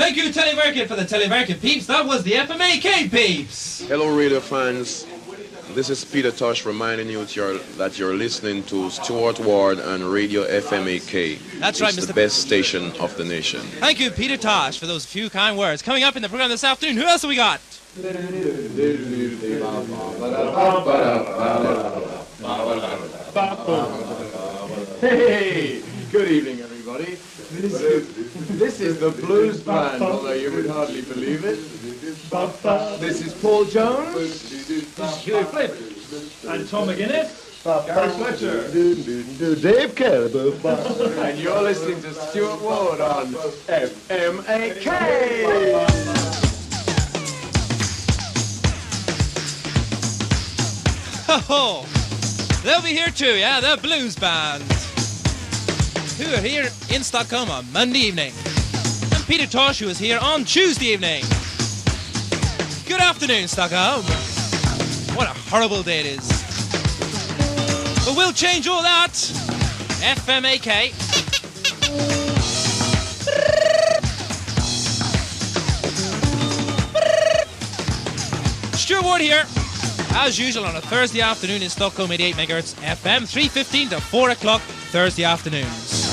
Thank you, Televerket, for the Televerket peeps. That was the FMAK peeps. Hello, radio fans. This is Peter Tosh reminding you that you're listening to Stuart Ward on Radio FMAK. That's right, It's Mr. the best station of the nation. Thank you, Peter Tosh, for those few kind words. Coming up in the program this afternoon, who else have we got? Hey, good evening, everybody. This is the Blues Band, although you would hardly believe it. This is Paul Jones. This is Huey Flynn. And Tom McGuinness. Gary Fletcher. Dave Calello. And you're listening to Stuart Ward on FMAK. Oh, they'll be here too, yeah, the Blues Band, who are here in Stockholm on Monday evening. And Peter Tosh, who is here on Tuesday evening. Good afternoon, Stockholm. What a horrible day it is. But we'll change all that. FMAK. Stuart Ward here, as usual on a Thursday afternoon in Stockholm, 88 MHz FM, 3:15 to 4 o'clock Thursday afternoons.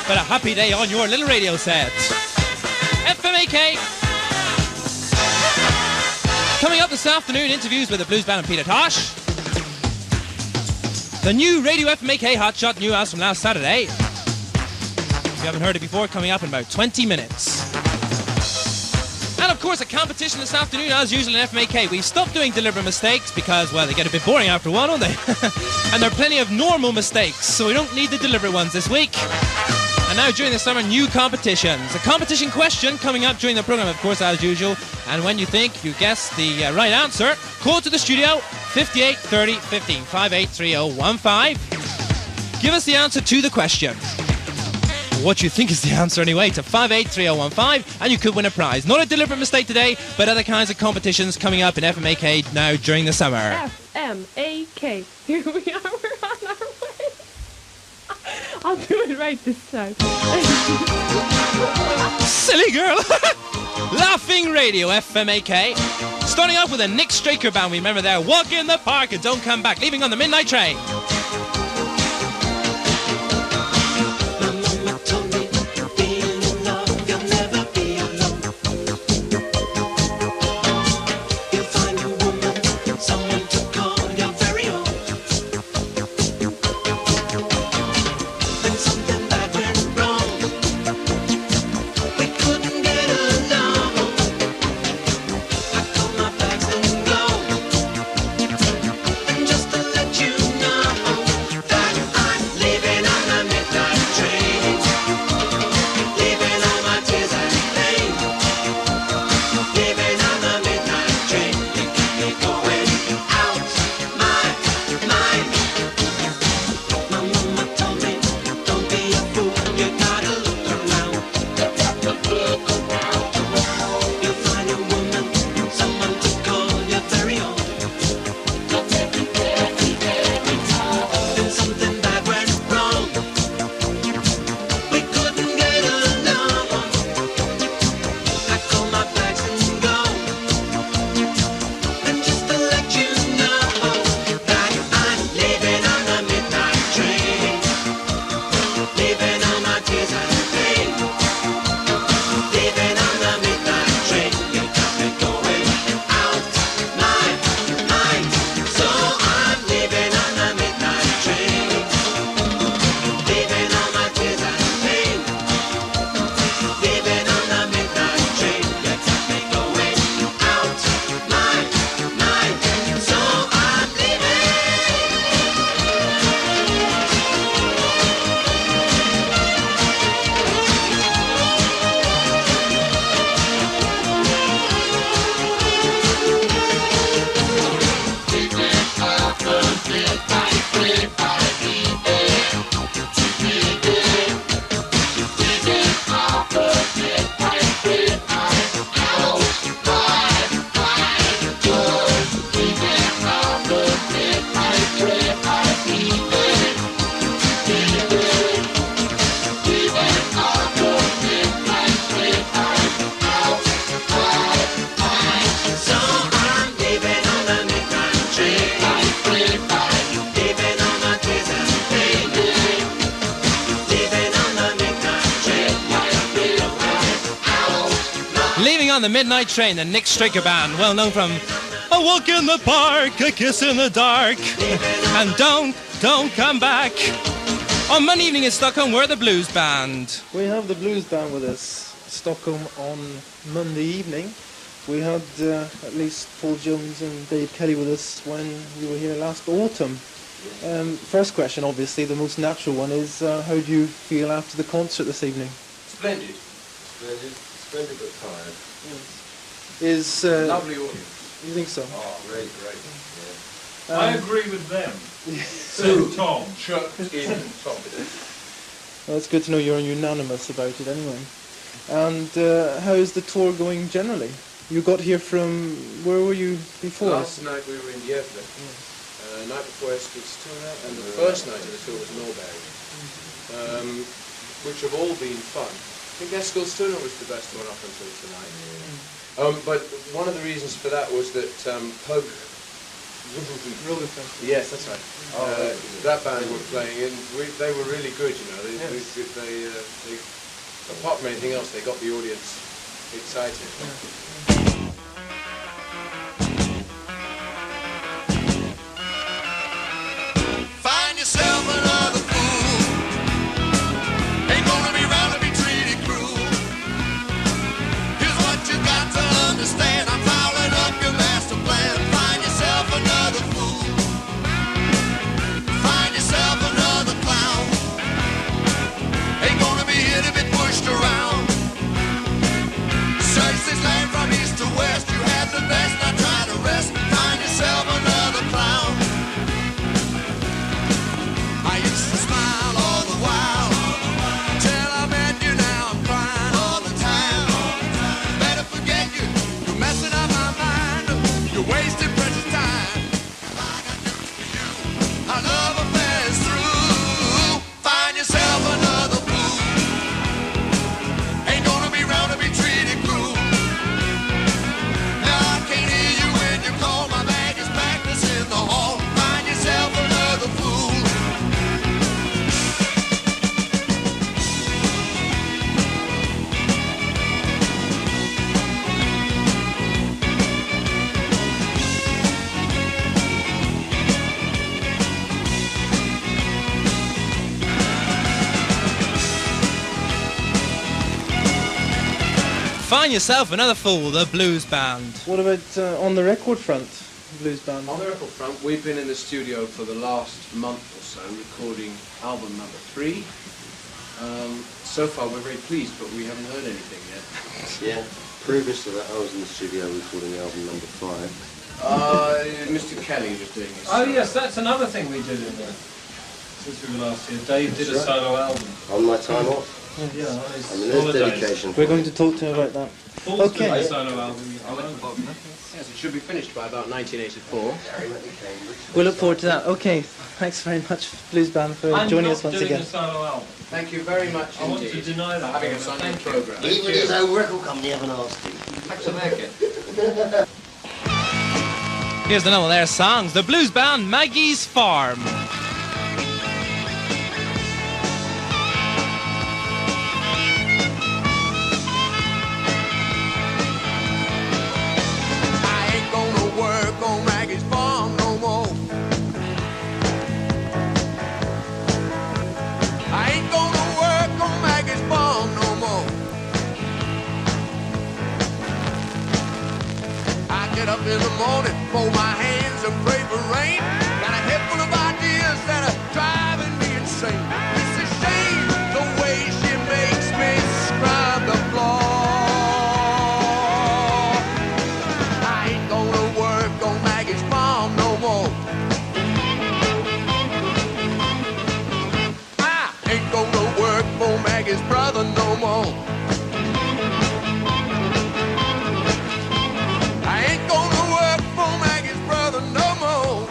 But a happy day on your little radio set. FMAK. Coming up this afternoon, interviews with the Blues Band and Peter Tosh. The new Radio FMAK Hotshot, new house from last Saturday. If you haven't heard it before, coming up in about 20 minutes. And of course, a competition this afternoon, as usual in FMAK. We've stopped doing deliberate mistakes because, well, they get a bit boring after a while, don't they? And there are plenty of normal mistakes, so we don't need the deliberate ones this week. And now during the summer, new competitions. A competition question coming up during the program, of course, as usual. And when you think you guessed the right answer, call to the studio, 58 30 15, 583015. Give us the answer to the question. What you think is the answer anyway, to 583015, and you could win a prize. Not a deliberate mistake today, but other kinds of competitions coming up in FMAK now during the summer. FMAK. Here we are, we're on our way. I'll do it right this time. Silly girl. Laughing Radio, FMAK. Starting off with a Nick Straker band, we remember there. Walk in the park and don't come back. Leaving on the midnight train. Just to let you know on the Midnight Train, the Nick Straker Band, well known from A Walk in the Park, A Kiss in the Dark, and Don't Come Back. On Monday evening in Stockholm, we're the Blues Band. We have the Blues Band with us, Stockholm on Monday evening. We had at least Paul Jones and Dave Kelly with us when we were here last autumn. First question, obviously, the most natural one is, how do you feel after the concert this evening? Splendid. Splendid but tired. Is Lovely audience. you think so? Oh, really great. Yeah. I agree with them. So, Tom. Chuck in top. Well, it's good to know you're unanimous about it anyway. And how is the tour going generally? You got here from, where were you before? Last night we were in Gävle. Night before Eskilstuna, and the first night of the tour was Norrberg, which have all been fun. I think Eskilstuna was the best one up until tonight. But one of the reasons for that was that Pug, yes, that's right. That band were playing, and they were really good. You know, they apart from anything else, they got the audience excited. Find yourself another fool. Ain't gonna be round to be treated cruel. Here's what you got to understand. I'm fouling up your master plan. Find yourself another fool. Find yourself another clown. Ain't gonna be here to be pushed around. Search this land from east to west. You had the best, now try to rest. Find yourself another clown. I used to smile all the while, till I met you, now I'm crying all the time. Better forget you, you're messing up my mind, you're wasting precious time. I got news for you, our love affair is through. Find yourself another fool. Ain't gonna be round to be treated cruel. Now I can't hear you when you call, my bag is packed, it's in the hall. Find yourself another fool. Find yourself another fool, the Blues Band. What about on the record front, Blues Band? On the record front, we've been in the studio for the last month or so, recording album number 3. So far, we're very pleased, but we haven't heard anything yet. Yeah. Previous to that, I was in the studio recording album number 5. Mr. Kelly was doing his. Oh yes, that's another thing we did in there. Since we were last here, Dave did a solo album. On my time off. Yeah, on his I mean, there's holidays. dedication. We're going to talk to him about that. Paul's Okay. doing a solo album. Yes, it should be finished by about 1984. We'll look forward to that. Okay, thanks very much, Blues Band, for joining us once I'm not again. doing a solo album. Thank you very much I want to indeed deny that. for having us on your programme. Even his own record company haven't asked him. FMAKs. Here's another of their songs, the Blues Band, Maggie's Farm. I ain't gonna work on Maggie's farm no more. I ain't gonna work on Maggie's farm no more. I get up in the morning, fold my hands and pray for rain. Got a head full of ideas that are driving me insane. It's a shame the way she makes me scrub the floor. I ain't gonna work on Maggie's farm no more. I ain't gonna work for Maggie's brother no more. I ain't gonna work for Maggie's brother no more.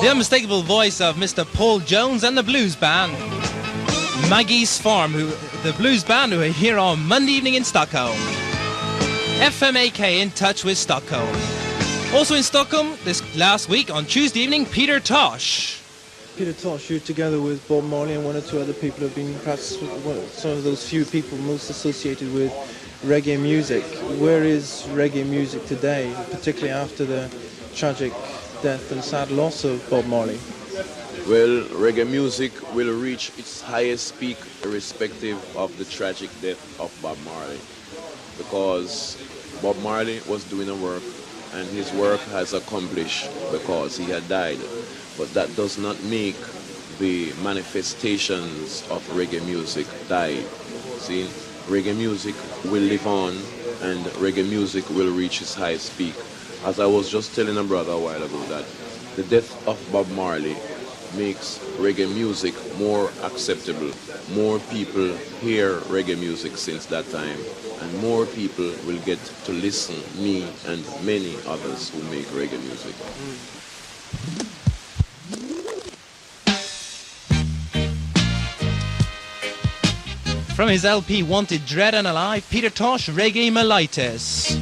The unmistakable voice of Mr. Paul Jones and the blues band, Maggie's Farm, the blues band who are here on Monday evening in Stockholm. FMAK in touch with Stockholm. Also in Stockholm this last week on Tuesday evening, Peter Tosh. Peter Tosh, you're together with Bob Marley and one or two other people who have been perhaps some of those few people most associated with reggae music. Where is reggae music today, particularly after the tragic death and sad loss of Bob Marley? Well, reggae music will reach its highest peak irrespective of the tragic death of Bob Marley, because Bob Marley was doing a work and his work has accomplished because he had died. But that does not make the manifestations of reggae music die. See, reggae music will live on and reggae music will reach its highest peak. As I was just telling a brother a while ago, that the death of Bob Marley makes reggae music more acceptable. More people hear reggae music since that time, and more people will get to listen, me and many others who make reggae music. From his LP Wanted, Dread and Alive, Peter Tosh, Reggae-Mylitis.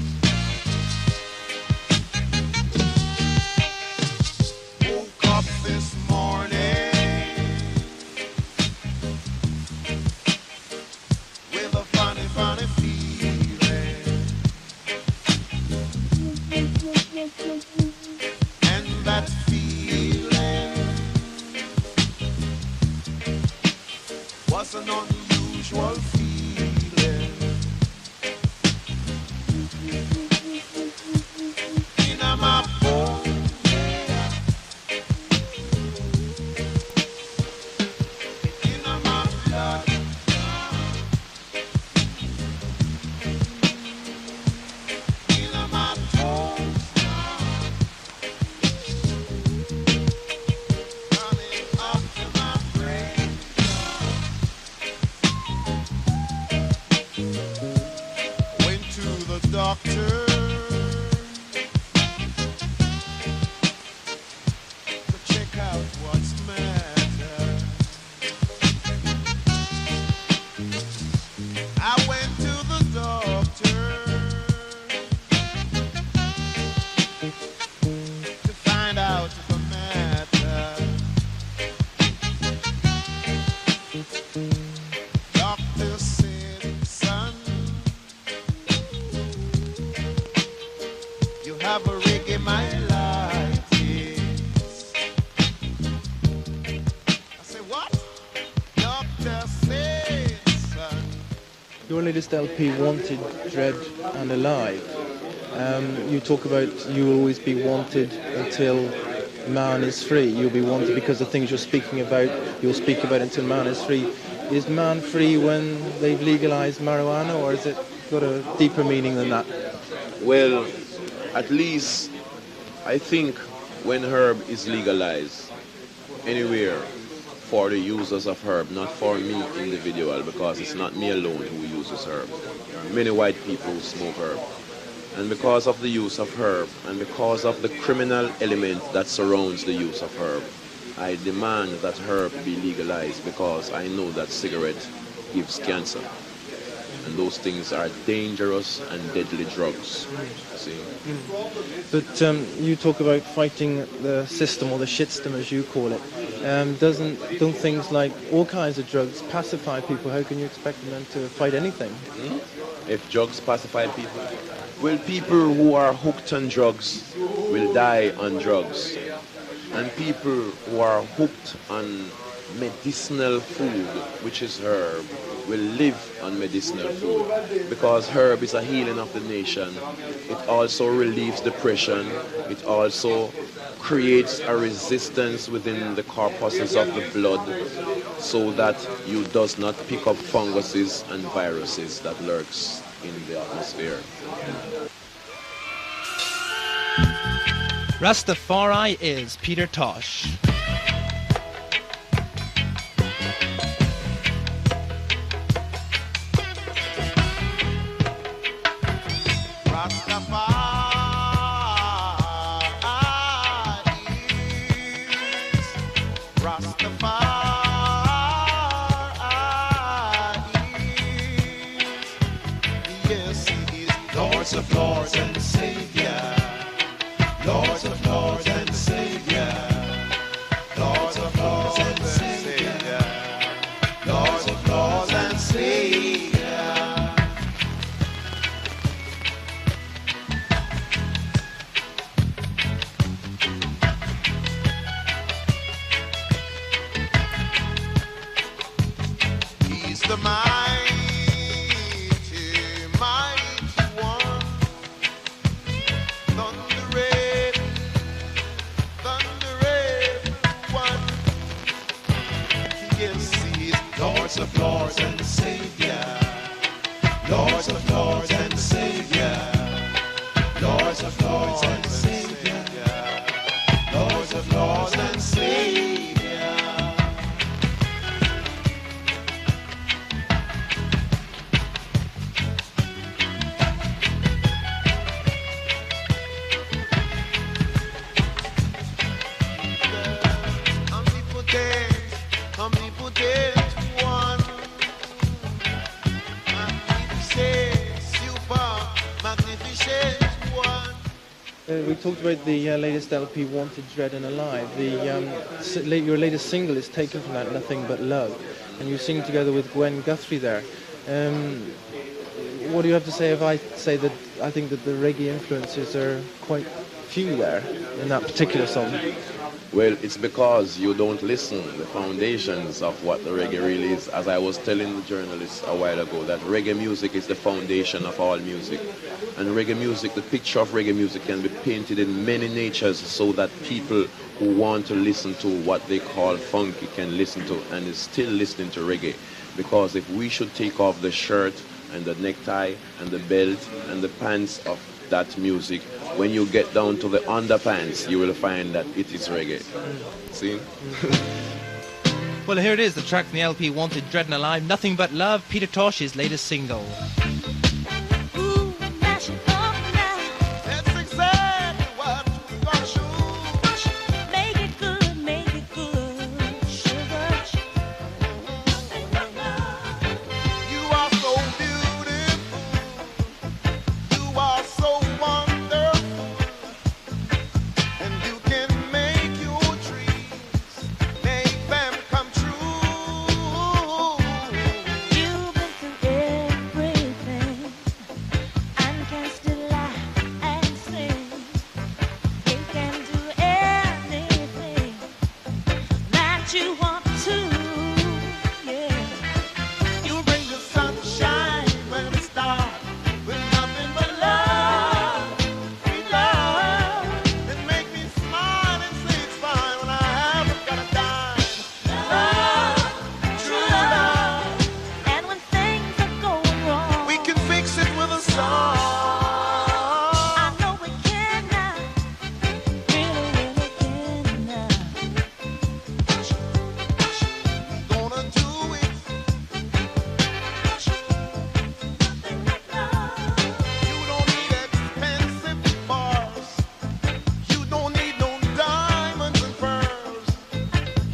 Your latest LP, Wanted, Dread and Alive. You talk about you will always be wanted until man is free. You'll be wanted because the things you're speaking about, you'll speak about until man is free. Is man free when they've legalized marijuana, or has it got a deeper meaning than that? Well, at least I think when herb is legalized anywhere for the users of herb, not for me individual, because it's not me alone who uses herb. There are many white people who smoke herb. And because of the use of herb, and because of the criminal element that surrounds the use of herb, I demand that herb be legalized, because I know that cigarette gives cancer. And those things are dangerous and deadly drugs. See? But you talk about fighting the system, or the shitstem as you call it. Don't things like all kinds of drugs pacify people? How can you expect them then to fight anything? If drugs pacify people, well, people who are hooked on drugs will die on drugs. And people who are hooked on medicinal food, which is herb, will live on medicinal food, because herb is a healing of the nation. It also relieves depression. It also creates a resistance within the corpuscles of the blood, so that you does not pick up funguses and viruses that lurks in the atmosphere. Rastafari is Peter Tosh. Yes, he is Lords of Lords and Savior. Lords of Lords and Savior. Lords of Lords and Savior. Lords of Lords and Savior. He's the mighty, mighty one. Thundering one. Yes, he is Lords of Lords and Savior. Lords of Lords and Savior. Lords of Lords and Savior. Lords of Lords and Savior. Omnipotent one. Magnificent, super, magnificent one. We talked about the latest LP, Wanted, Dread and Alive. Your latest single is taken from that, Nothing But Love, and you sing together with Gwen Guthrie there. What do you have to say if I say that I think that the reggae influences are quite few there in that particular song? Well, it's because you don't listen the foundations of what the reggae really is. As I was telling the journalists a while ago, that reggae music is the foundation of all music. And reggae music, the picture of reggae music can be painted in many natures so that people who want to listen to what they call funky can listen to and is still listening to reggae. Because if we should take off the shirt and the necktie and the belt and the pants of that music, when you get down to the underpants, you will find that it is reggae. See? Well, here it is, the track from the LP, Wanted, Dread and Alive, Nothing But Love, Peter Tosh's latest single. Ooh, mash it up now. That's exactly what we're gonna shoot. Make it good, sugar. You are so beautiful. You are so wonderful. And you can make your dreams, make them come true. You've been through everything and can still laugh and sing. You can do anything that you want to. Yeah. You bring the sunshine when it's dark with nothing but love, sweet love, and make me smile and say it's fine when I haven't got a dime. Love, true love, and when things are going wrong, we can fix it with a song. I know we can now, really can now. Gonna do it. Nothing but love. You don't need expensive bars. You don't need no diamonds and pearls.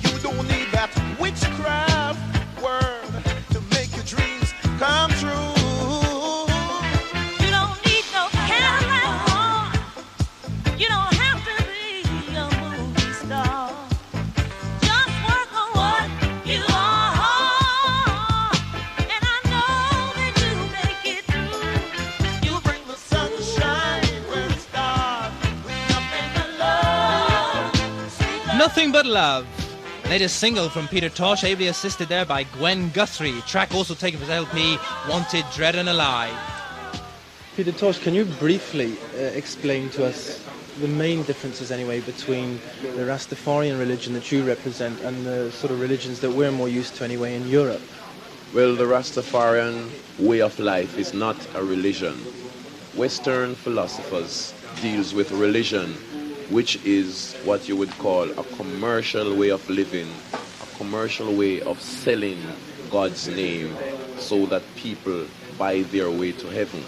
You don't need that witchcraft word to make your dreams come true. You don't need no Cadillac car. You don't have to be a movie star. Just work on what you are. And I know that you make it through. You bring the sunshine when it's dark with nothing but love. Sweet love. Nothing But Love, latest single from Peter Tosh, ably assisted there by Gwen Guthrie. Track also taken from his LP, Wanted, Dread and Alive. Peter Tosh, can you briefly explain to us the main differences anyway between the Rastafarian religion that you represent and the sort of religions that we're more used to anyway in Europe? Well, the Rastafarian way of life is not a religion. Western philosophers deals with religion, which is what you would call a commercial way of living, a commercial way of selling God's name so that people buy their way to heaven.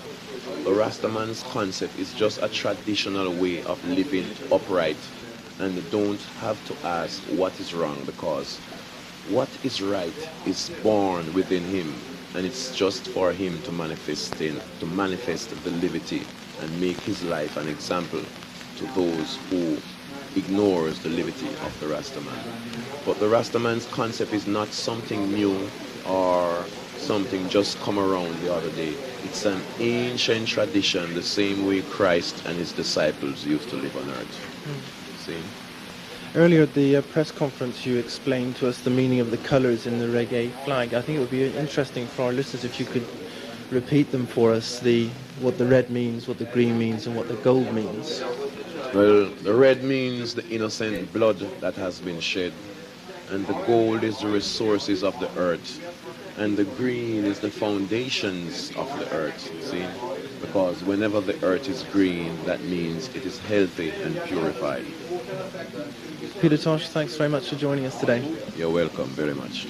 The Rastaman's concept is just a traditional way of living upright and don't have to ask what is wrong, because what is right is born within him, and it's just for him to manifest the liberty and make his life an example to those who ignores the liberty of the Rastaman. But the Rastaman's concept is not something new or something just come around the other day. It's an ancient tradition, the same way Christ and his disciples used to live on earth. See? Earlier at the press conference, you explained to us the meaning of the colours in the reggae flag. I think it would be interesting for our listeners if you could repeat them for us, what the red means, what the green means, and what the gold means. Well, the red means the innocent blood that has been shed, and the gold is the resources of the earth, and the green is the foundations of the earth, see? Because whenever the earth is green, that means it is healthy and purified. Peter Tosh, thanks very much for joining us today. You're welcome very much.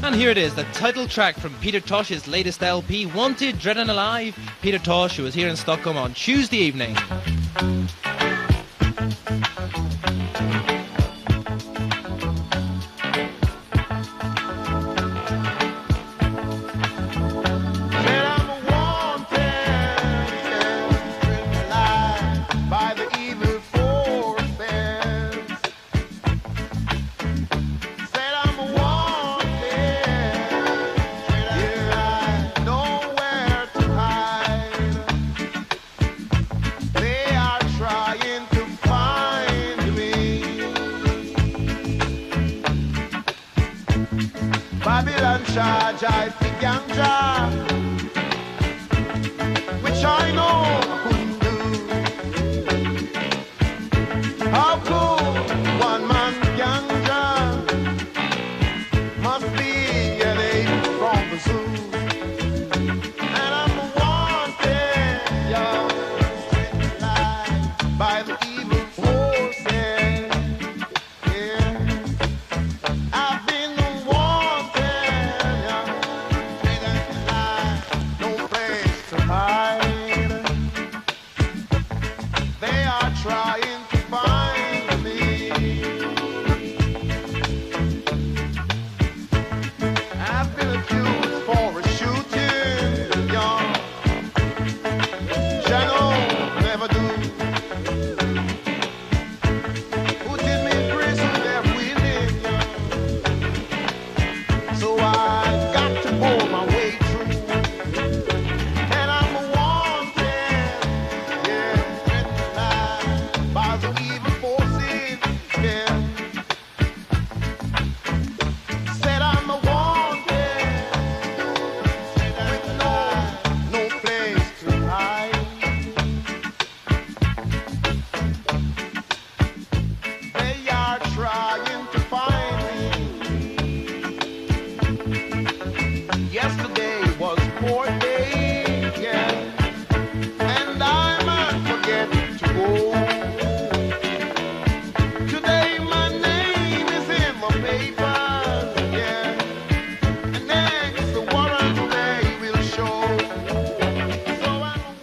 And here it is, the title track from Peter Tosh's latest LP, Wanted, Dread and Alive. Peter Tosh, who was here in Stockholm on Tuesday evening. Charge I think ganja, which I know couldn't do. How could one man ganja must be an ape from the zoo, and I'm wanted, young, by the evil forces. Yeah, I've been trying to find me. I've been accused for a shooting, young. Channel never do. Who did me in prison? They're winning, young. So I got to pull my way through, and I'm wanted, yeah. By the evil forces, yeah. Said I'm a wanted, with no place to hide. They are trying to find me. Yesterday was court day, yeah, and I might forget to go.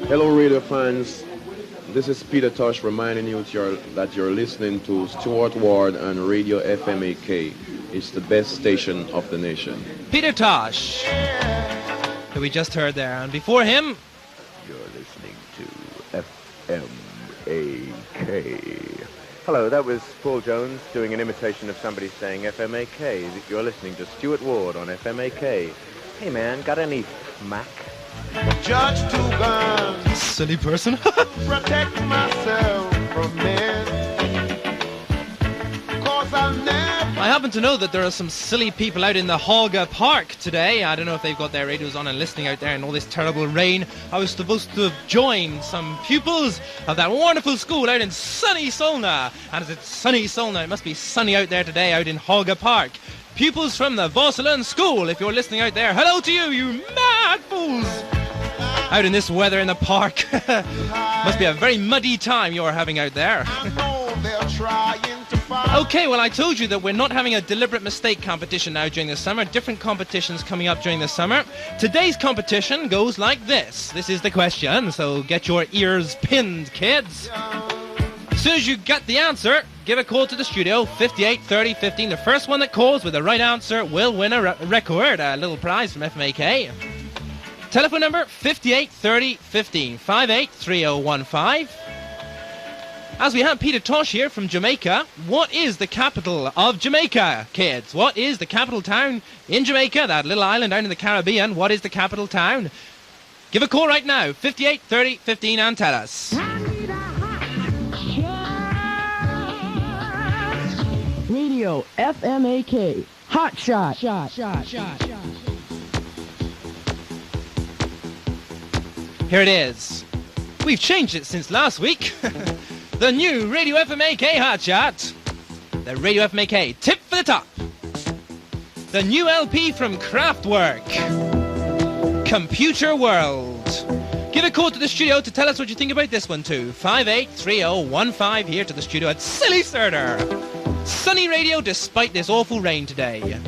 Hello radio fans, this is Peter Tosh reminding you that you're listening to Stuart Ward and Radio FMAK. It's the best station of the nation. Peter Tosh, who we just heard there, and before him... You're listening to FMAK. Hello, that was Paul Jones doing an imitation of somebody saying FMAK. You're listening to Stuart Ward on FMAK. Hey man, got any Fmak? Judge to guns. Silly person. Protect myself from men. Cause I'll never... I happen to know that there are some silly people out in the Hogga Park today. I don't know if they've got their radios on and listening out there in all this terrible rain. I was supposed to have joined some pupils of that wonderful school out in sunny Solna. And as it's sunny Solna, it must be sunny out there today out in Hogga Park. Pupils from the Vosseland School, if you're listening out there, hello to you, you mad fools! Out in this weather in the park. Must be a very muddy time you're having out there. I know they're trying to Okay, well, I told you that we're not having a deliberate mistake competition now during the summer. Different competitions coming up during the summer. Today's competition goes like this. This is the question, so get your ears pinned, kids. As soon as you get the answer, give a call to the studio, 58 30 15. The first one that calls with the right answer will win a record, a little prize from FMAK. Telephone number, 58 30 15, 58 3015. As we have Peter Tosh here from Jamaica, what is the capital of Jamaica, kids? What is the capital town in Jamaica, that little island down in the Caribbean? What is the capital town? Give a call right now, 58 30 15, and tell us. Radio FMAK. Hotshot. Here it is. We've changed it since last week. The new Radio FMAK Hotshot. The Radio FMAK Tip for the Top. The new LP from Kraftwerk. Computer World. Give a call to the studio to tell us what you think about this one too. 583015 here to the studio at Silly Surter. Sunny radio despite this awful rain today.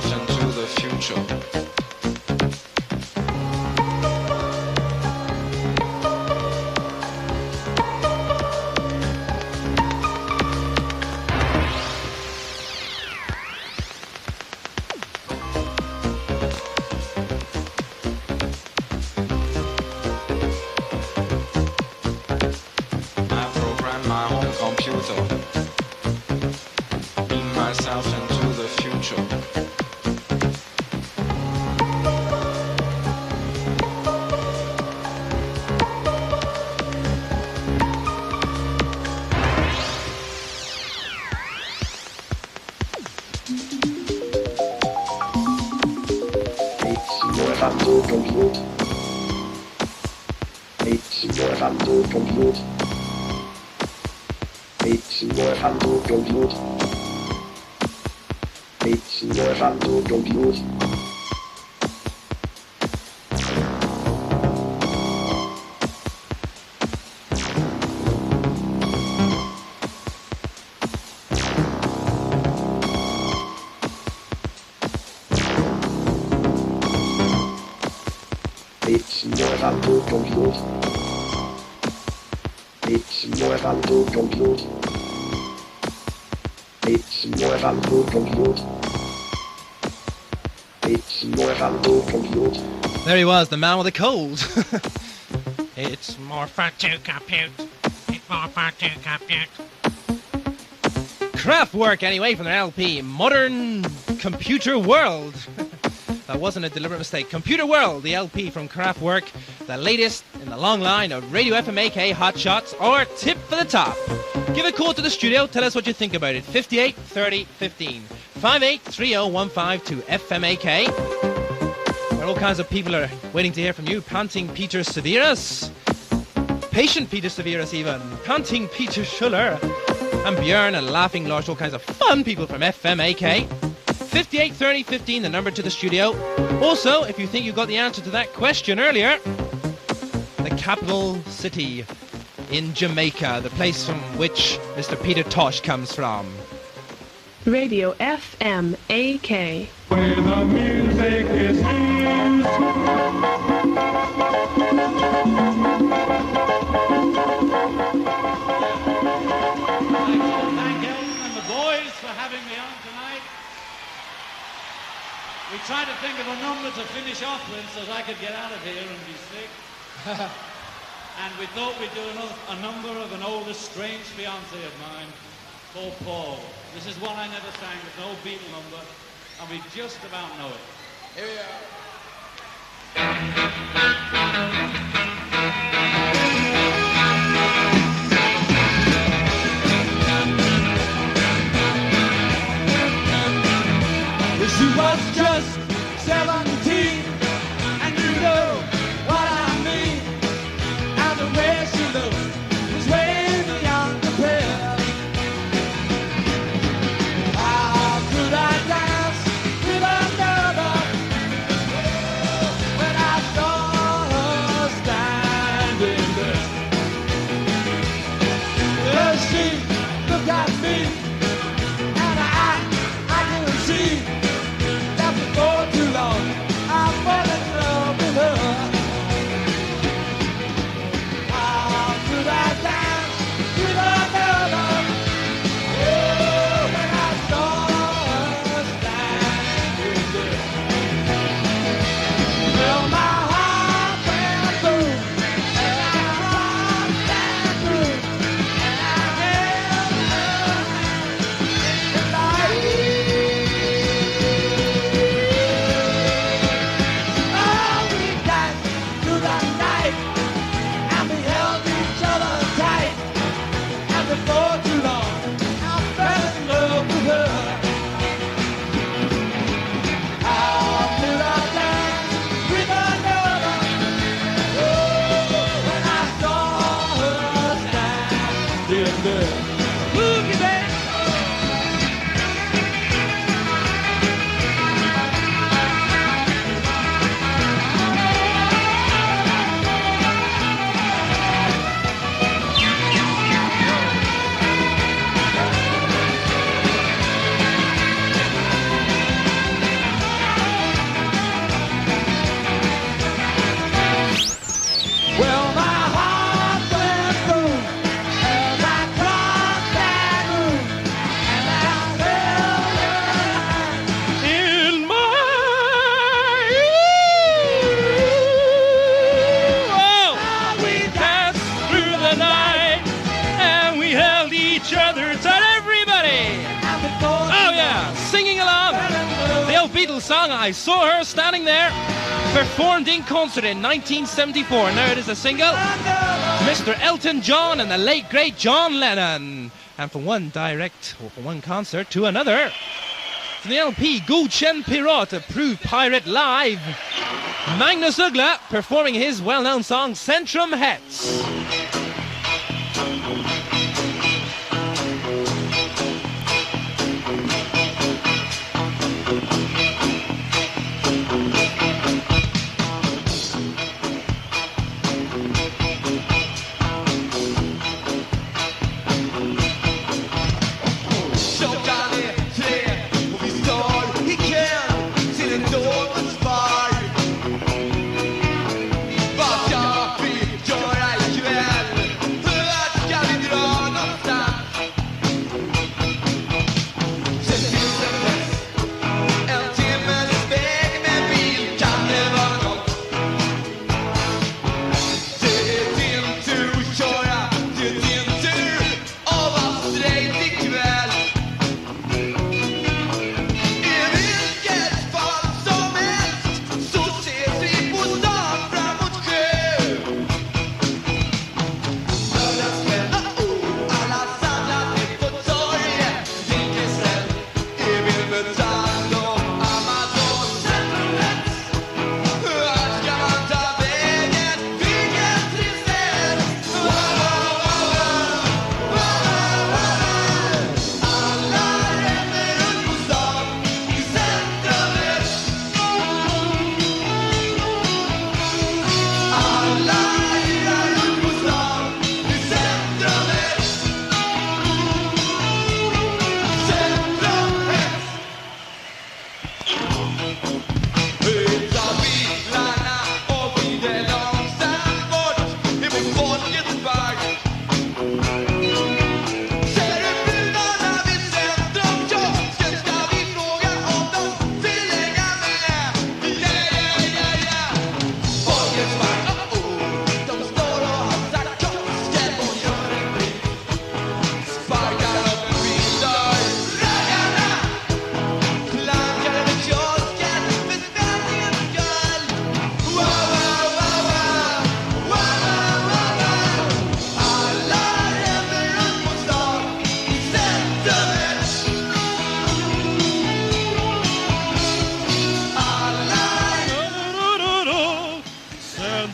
myself into the future. There he was, the man with the cold. It's more fun to compute. It's more fun to compute. Kraftwerk, anyway, from their LP, Modern Computer World. That wasn't a deliberate mistake. Computer World, the LP from Kraftwerk, the latest in the long line of Radio FMAK Hotshots, or Tip for the Top. Give a call to the studio, tell us what you think about it. 58 30 15. 583015 to FMAK. Where all kinds of people are waiting to hear from you. Panting Peter Severus. Patient Peter Severus even. Panting Peter Schuller. And Björn and Laughing Lars. All kinds of fun people from FMAK. 58 30 15, the number to the studio. Also, if you think you got the answer to that question earlier, the capital city in Jamaica, the place from which Mr. Peter Tosh comes from. Radio FMAK. Where the music is used. Thank Elton and the boys for having me on tonight. We tried to think of a number to finish off with so that I could get out of here and be sick. And we thought we'd do a number of an old estranged fiancé of mine called Paul. This is one I never sang, it's an old Beatle number, and we just about know it. Here we are. She was just 17, and you know what I mean. And the way she looked was way beyond compare. How could I dance with another when I saw her standing there? Well, she looked at me, and I couldn't see. For too long, no Beatles song. I saw her standing there. Performed in concert in 1974. Now it is a single. Mr. Elton John and the late great John Lennon. And from one concert to another. From the LP Godkänd Pirat, Approved Pirate Live. Magnus Uggla performing his well-known song Centrumhets.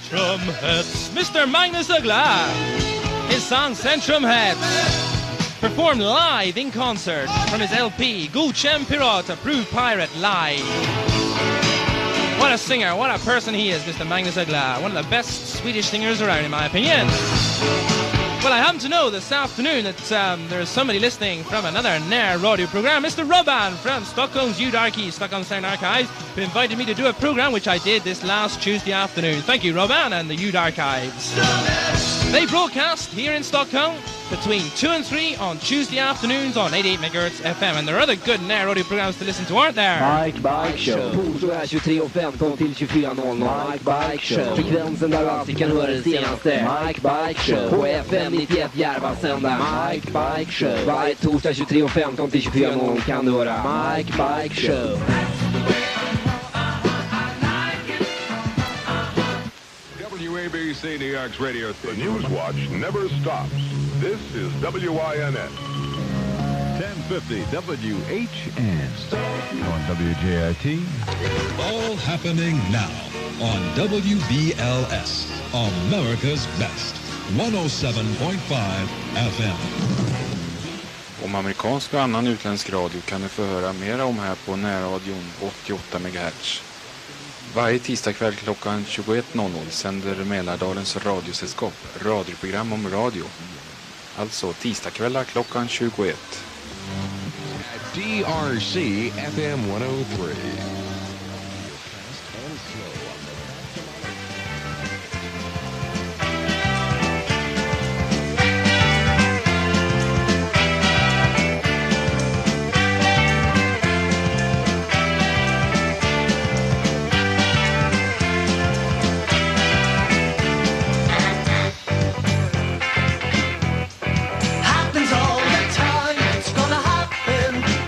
Centrumhets, Mr. Magnus Uggla. His song Centrumhets, performed live in concert from his LP Godkänd Pirat, Approved Pirate Live. What a singer, what a person he is, Mr. Magnus Uggla. One of the best Swedish singers around, in my opinion. Well, I happen to know this afternoon that there's somebody listening from another radio program, Mr. Robban from Stockholm's Udarki, Stockholm Sound Archives, who invited me to do a program which I did this last Tuesday afternoon. Thank you, Robban and the Ud Archives. They broadcast here in Stockholm between 2 and 3 on Tuesday afternoons on 88 MHz FM. And there are other good radio programs to listen to, aren't there? Mike Show. Torsdagar 23.15 till 24.00. Mike Show. Frekvensen där alltid kan höra det senaste. Mike Show. På FM 91 Järva sända. Mike Show. Varje torsdag 23.15 till 24.00 kan du höra Mike Show. WABC New York's radio station. The News Watch never stops. This is WINN. 1050 WHN. On WJIT. All happening now on WBLS. America's Best. 107.5 FM. Om amerikansk och annan utländsk radio kan du få höra mer om här på närradion 88 MHz. Varje tisdagkväll klockan 21.00 sänder Mälardalens radiosällskap radioprogram om radio. Alltså tisdagkvällar klockan 21. DRC FM 103.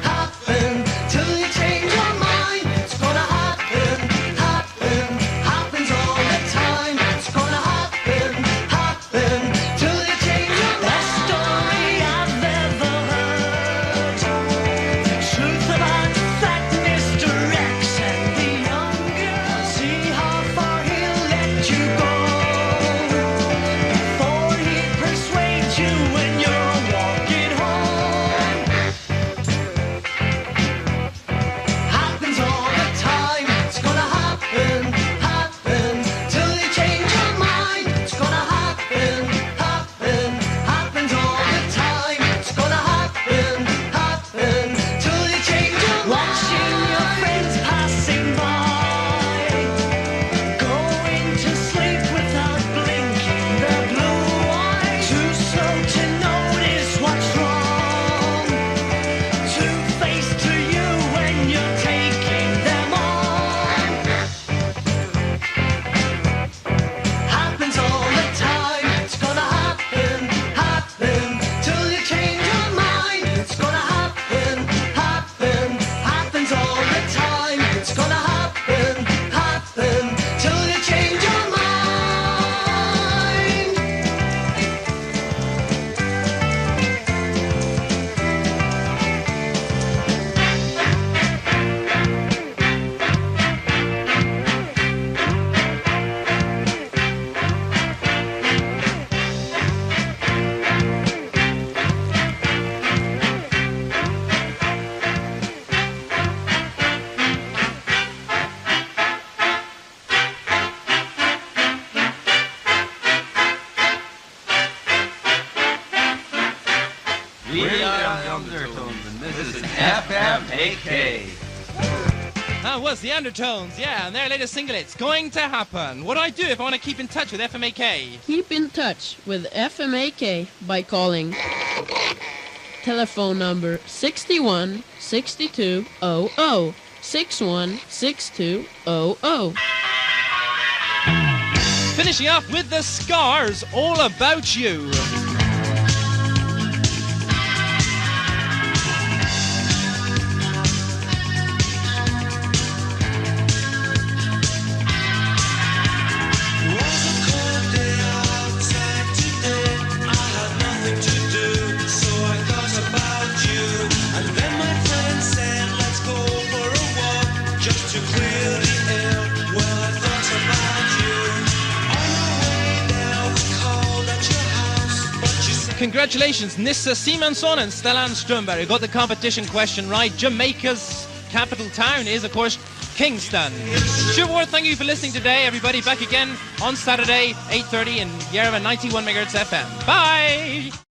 Happen till you change your mind. FMAK. That was the Undertones, yeah, and their latest single, It's Going to Happen. What do I do if I want to keep in touch with FMAK? Keep in touch with FMAK by calling telephone number 61 62 00 61 62 00. Finishing off with the Scars, All About You. Congratulations, Nissa Simonsson and Stellan Strömberg got the competition question right. Jamaica's capital town is, of course, Kingston. Stuart Ward, thank you for listening today, everybody. Back again on Saturday, 8:30 in Yerevan 91 MHz FM. Bye!